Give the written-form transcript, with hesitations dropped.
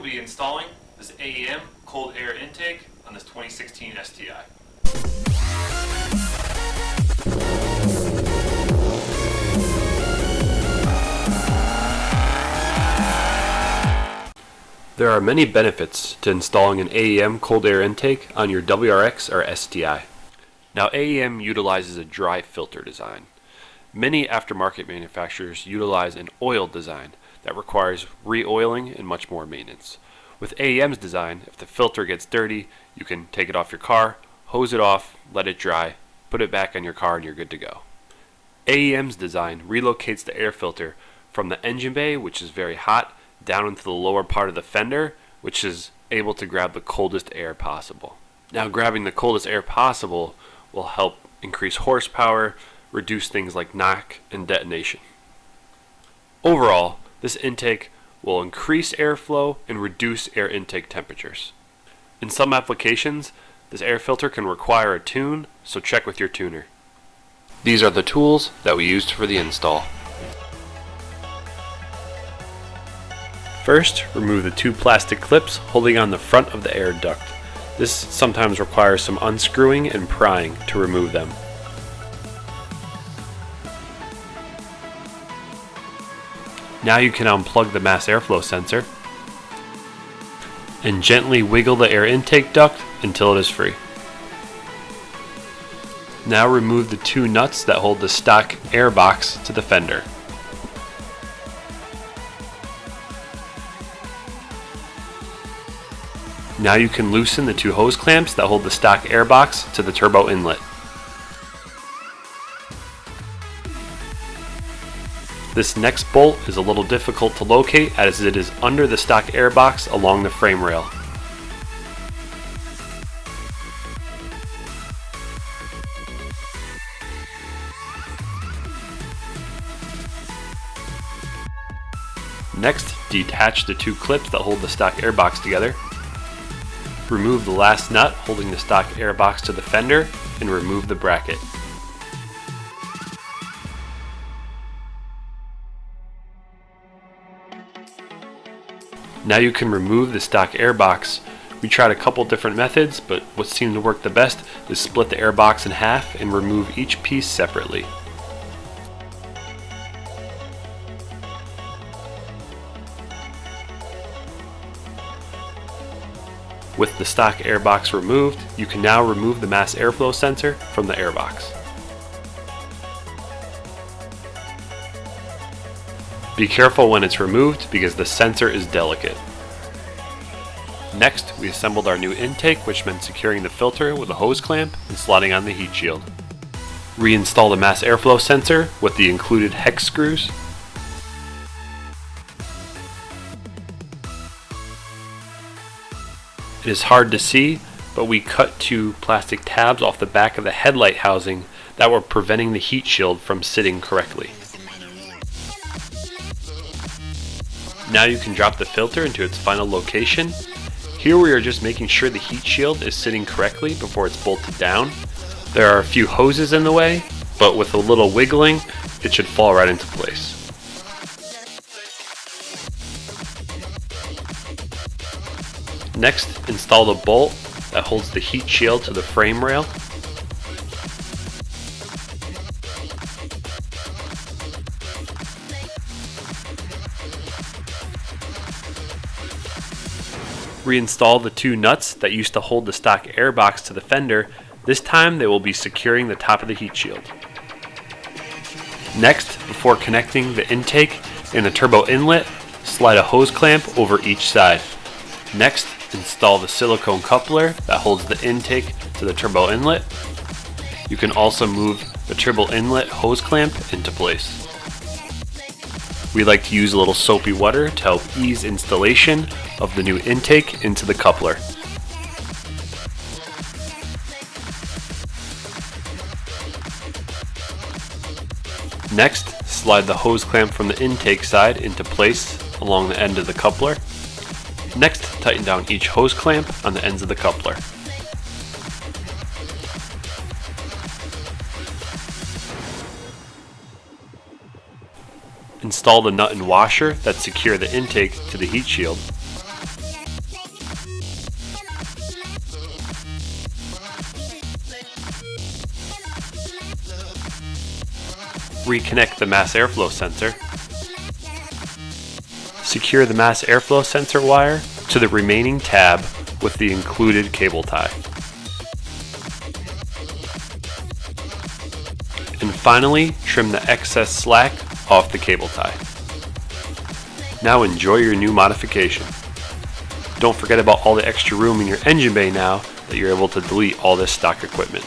will be installing this AEM cold air intake on this 2016 STI. There are many benefits to installing an AEM cold air intake on your WRX or STI. Now, AEM utilizes a dry filter design. Many aftermarket manufacturers utilize an oiled design that requires re-oiling and much more maintenance. With AEM's design, if the filter gets dirty, you can take it off your car, hose it off, let it dry, put it back on your car, and you're good to go. AEM's design relocates the air filter from the engine bay, which is very hot, down into the lower part of the fender, which is able to grab the coldest air possible. Now, grabbing the coldest air possible will help increase horsepower, reduce things like knock and detonation. Overall, this intake will increase airflow and reduce air intake temperatures. In some applications, this air filter can require a tune, so check with your tuner. These are the tools that we used for the install. First, remove the two plastic clips holding on the front of the air duct. This sometimes requires some unscrewing and prying to remove them. Now you can unplug the mass airflow sensor and gently wiggle the air intake duct until it is free. Now remove the two nuts that hold the stock air box to the fender. Now you can loosen the two hose clamps that hold the stock air box to the turbo inlet. This next bolt is a little difficult to locate as it is under the stock air box along the frame rail. Next, detach the two clips that hold the stock air box together. Remove the last nut holding the stock air box to the fender and remove the bracket. Now you can remove the stock air box. We tried a couple different methods, but what seemed to work the best is split the air box in half and remove each piece separately. With the stock airbox removed, you can now remove the mass airflow sensor from the airbox. Be careful when it's removed because the sensor is delicate. Next, we assembled our new intake, which meant securing the filter with a hose clamp and slotting on the heat shield. Reinstall the mass airflow sensor with the included hex screws. It is hard to see, but we cut two plastic tabs off the back of the headlight housing that were preventing the heat shield from sitting correctly. Now you can drop the filter into its final location. Here we are just making sure the heat shield is sitting correctly before it's bolted down. There are a few hoses in the way, but with a little wiggling, it should fall right into place. Next, install the bolt that holds the heat shield to the frame rail. Reinstall the two nuts that used to hold the stock air box to the fender. This time they will be securing the top of the heat shield. Next, before connecting the intake and the turbo inlet, slide a hose clamp over each side. Next, install the silicone coupler that holds the intake to the turbo inlet. You can also move the turbo inlet hose clamp into place. We like to use a little soapy water to help ease installation of the new intake into the coupler. Next, slide the hose clamp from the intake side into place along the end of the coupler. Next, tighten down each hose clamp on the ends of the coupler. Install the nut and washer that secure the intake to the heat shield. Reconnect the mass airflow sensor. Secure the mass airflow sensor wire to the remaining tab with the included cable tie. And finally, trim the excess slack off the cable tie. Now enjoy your new modification. Don't forget about all the extra room in your engine bay now that you're able to delete all this stock equipment.